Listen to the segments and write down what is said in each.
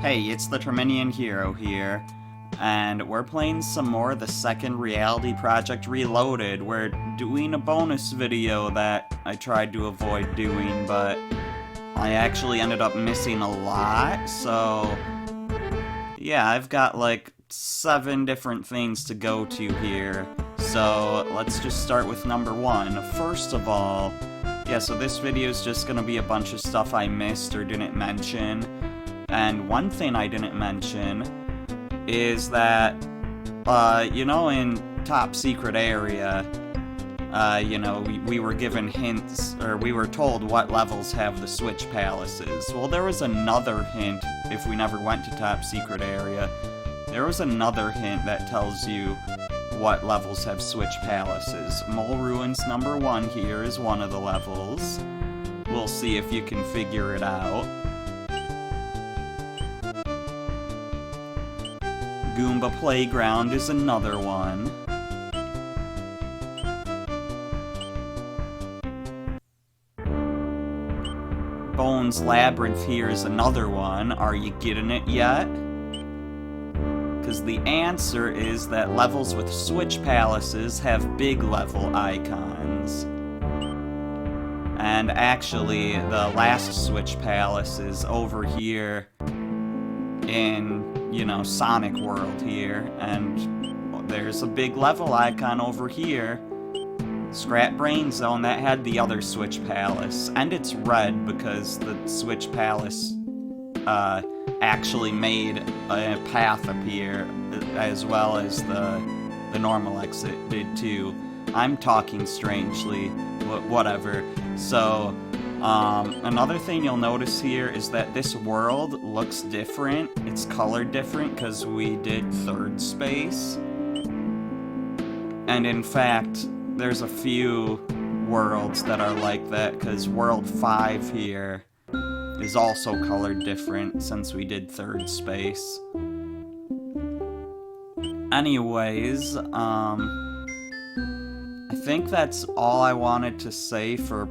Hey, it's the Terminian Hero here, and we're playing some more of the second Reality Project Reloaded. We're doing a bonus video that I tried to avoid doing, but I actually ended up missing a lot, so yeah, I've got like 7 different things to go to here. So let's just start with number 1. First of all, yeah, so this video is just gonna be a bunch of stuff I missed or didn't mention. And one thing I didn't mention is that, in Top Secret Area, we were given hints, or we were told what levels have the Switch Palaces. Well, there was another hint if we never went to Top Secret Area. There was another hint that tells you what levels have Switch Palaces. Mole Ruins number 1 here is one of the levels. We'll see if you can figure it out. Goomba Playground is another one. Bones Labyrinth here is another one. Are you getting it yet? Because the answer is that levels with Switch Palaces have big level icons. And actually, the last Switch Palace is over here in Sonic World here, and there's a big level icon over here. Scrap Brain Zone, that had the other Switch Palace, and it's red because the Switch Palace actually made a path appear, as well as the normal exit did too. I'm talking strangely, but whatever. So, another thing you'll notice here is that this world looks different. It's colored different because we did third space. And in fact, there's a few worlds that are like that, because World 5 here is also colored different since we did third space. Anyways, I think that's all I wanted to say for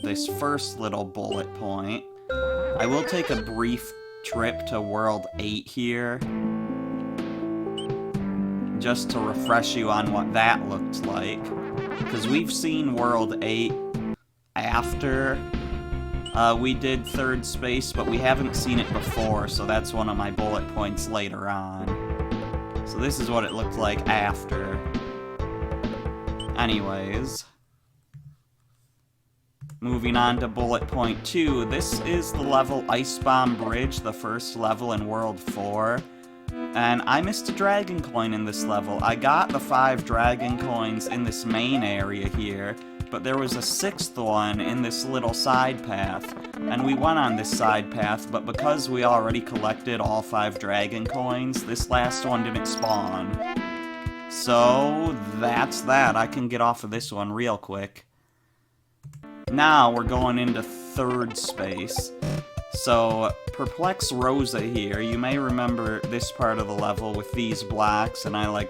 this first little bullet point. I will take a brief trip to World 8 here, just to refresh you on what that looked like, because we've seen World 8 after we did third space, but we haven't seen it before, so that's one of my bullet points later on. So this is what it looked like after. Anyways, moving on to bullet point 2, this is the level Ice Bomb Bridge, the first level in World 4. And I missed a Dragon Coin in this level. I got the 5 Dragon Coins in this main area here, but there was a 6th one in this little side path. And we went on this side path, but because we already collected all 5 Dragon Coins, this last one didn't spawn. So, that's that. I can get off of this one real quick. Now we're going into third space. So, Perplex Rosa here, you may remember this part of the level with these blocks, and I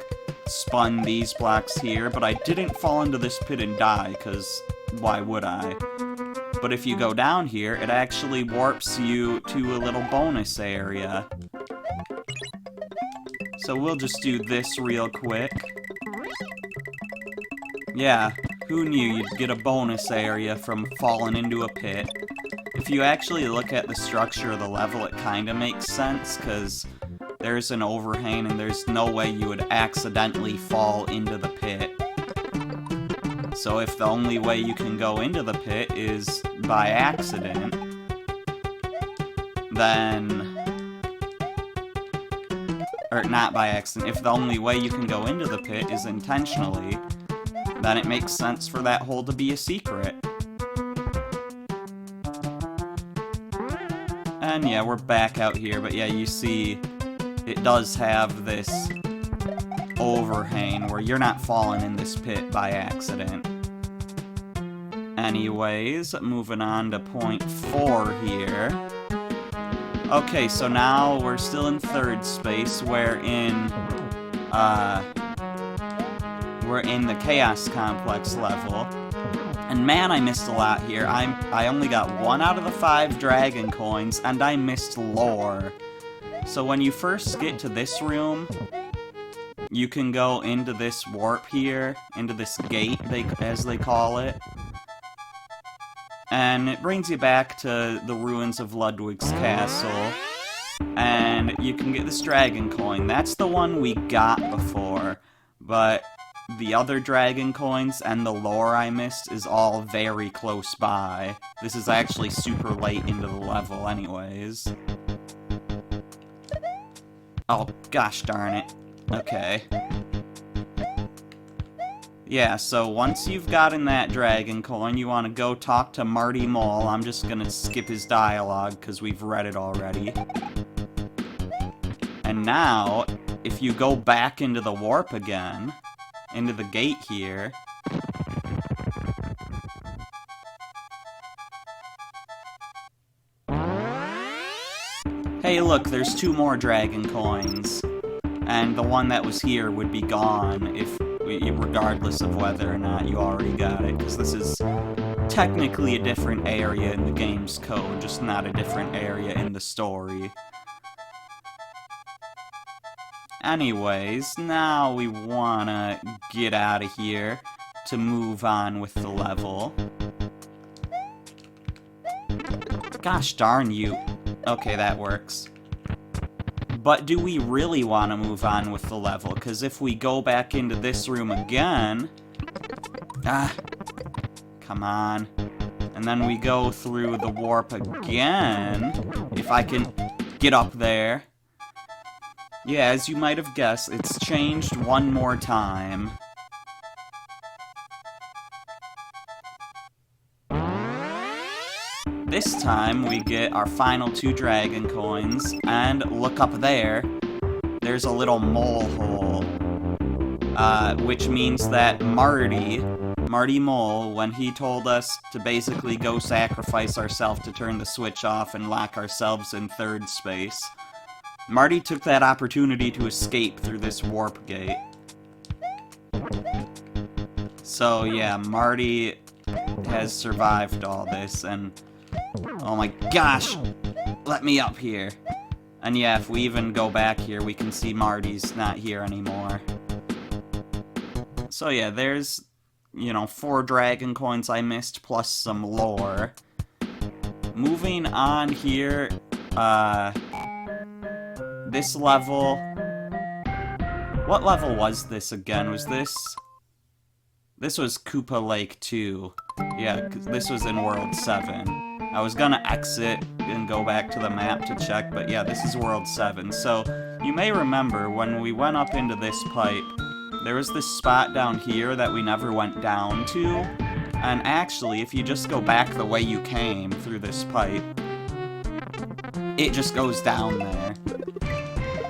spun these blocks here, but I didn't fall into this pit and die, because why would I? But if you go down here, it actually warps you to a little bonus area. So we'll just do this real quick. Yeah, who knew you'd get a bonus area from falling into a pit? If you actually look at the structure of the level, it kinda makes sense, because there's an overhang and there's no way you would accidentally fall into the pit. So if the only way you can go into the pit is by accident, then... or not by accident, if the only way you can go into the pit is intentionally, then it makes sense for that hole to be a secret. And yeah, we're back out here, but yeah, you see, it does have this overhang where you're not falling in this pit by accident. Anyways, moving on to point 4 here. Okay, so now we're still in third space, we're in the Chaos Complex level. And man, I missed a lot here. I only got 1 out of the 5 dragon coins, and I missed lore. So when you first get to this room, you can go into this warp here, into this gate, as they call it. And it brings you back to the ruins of Ludwig's castle. And you can get this dragon coin. That's the one we got before. But the other dragon coins and the lore I missed is all very close by. This is actually super late into the level anyways. Oh, gosh darn it. Okay. Yeah, so once you've gotten that dragon coin, you want to go talk to Marty Mole. I'm just gonna skip his dialogue, because we've read it already. And now, if you go back into the warp again, into the gate here, hey look, there's 2 more dragon coins, and the one that was here would be gone regardless of whether or not you already got it, because this is technically a different area in the game's code, just not a different area in the story. Anyways, now we wanna get out of here to move on with the level. Gosh darn you. Okay, that works. But do we really want to move on with the level? Because if we go back into this room again... come on. And then we go through the warp again. If I can get up there. Yeah, as you might have guessed, it's changed one more time. This time, we get our final 2 dragon coins, and look up there, there's a little mole hole. Which means that Marty Mole, when he told us to basically go sacrifice ourselves to turn the switch off and lock ourselves in 3rd space, Marty took that opportunity to escape through this warp gate. So yeah, Marty has survived all this, and oh my gosh, let me up here. And yeah, if we even go back here, we can see Marty's not here anymore. So yeah, there's, 4 dragon coins I missed, plus some lore. Moving on here, this level... What level was this again? Was this... This was Koopa Lake 2. Yeah, 'cause this was in World 7. I was gonna exit and go back to the map to check, but yeah, this is World 7. So, you may remember when we went up into this pipe, there was this spot down here that we never went down to, and actually, if you just go back the way you came through this pipe, it just goes down there.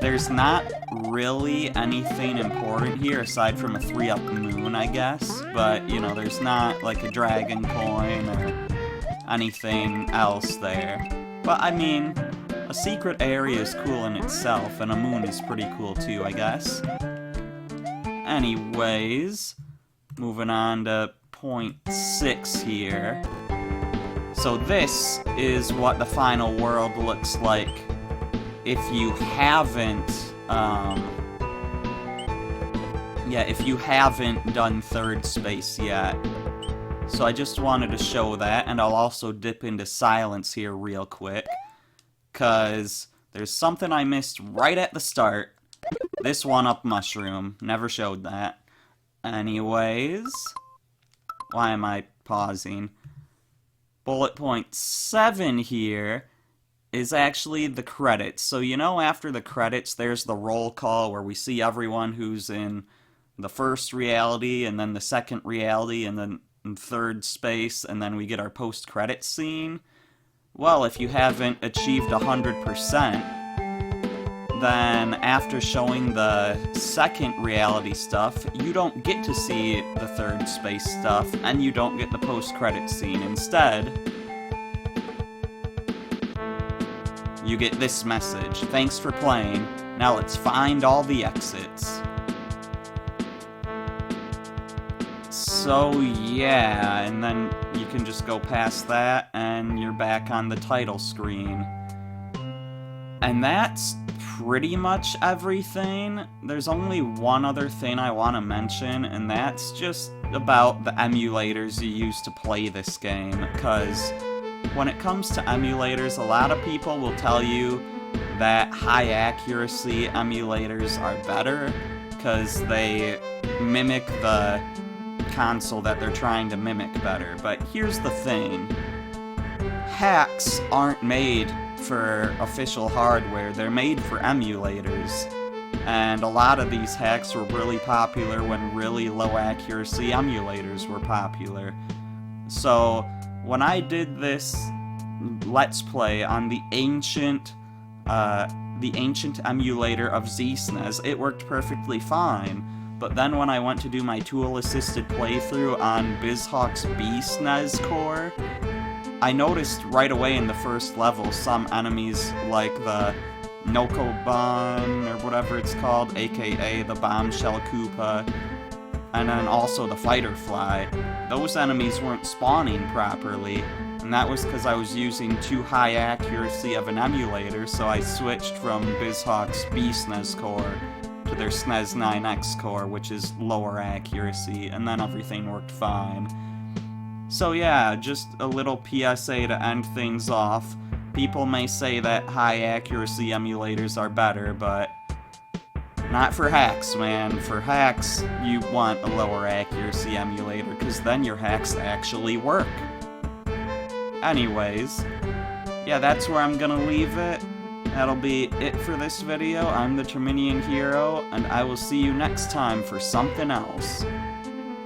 There's not really anything important here aside from a 3-up moon, I guess, but, there's not, like, a dragon coin or anything else there. But, I mean, a secret area is cool in itself, and a moon is pretty cool too, I guess. Anyways, moving on to point 6 here. So this is what the final world looks like if you haven't, if you haven't done 3rd space yet. So I just wanted to show that, and I'll also dip into silence here real quick, because there's something I missed right at the start. This 1-up mushroom. Never showed that. Anyways, why am I pausing? Bullet point 7 here is actually the credits. So after the credits, there's the roll call where we see everyone who's in the 1st reality, and then the 2nd reality, and then in 3rd space, and then we get our post-credits scene. Well, if you haven't achieved 100%, then after showing the 2nd reality stuff, you don't get to see the 3rd space stuff, and you don't get the post-credit scene. Instead, you get this message. Thanks for playing. Now let's find all the exits. So yeah, and then you can just go past that and you're back on the title screen. And that's pretty much everything. There's only one other thing I want to mention, and that's just about the emulators you use to play this game, because when it comes to emulators, a lot of people will tell you that high accuracy emulators are better because they mimic the console that they're trying to mimic better. But here's the thing. Hacks aren't made for official hardware, they're made for emulators. And a lot of these hacks were really popular when really low accuracy emulators were popular. So when I did this Let's Play on the ancient emulator of ZSNES, it worked perfectly fine. But then when I went to do my tool-assisted playthrough on BizHawk's B-SNES core, I noticed right away in the first level some enemies like the Nokobun, or whatever it's called, aka the Bombshell Koopa, and then also the Fighter Fly. Those enemies weren't spawning properly, and that was because I was using too high accuracy of an emulator, so I switched from BizHawk's B-SNES core to their SNES 9X core, which is lower accuracy, and then everything worked fine. So yeah, just a little PSA to end things off. People may say that high accuracy emulators are better, but not for hacks, man. For hacks, you want a lower accuracy emulator, because then your hacks actually work. Anyways, yeah, that's where I'm gonna leave it. That'll be it for this video. I'm the Terminian Hero, and I will see you next time for something else.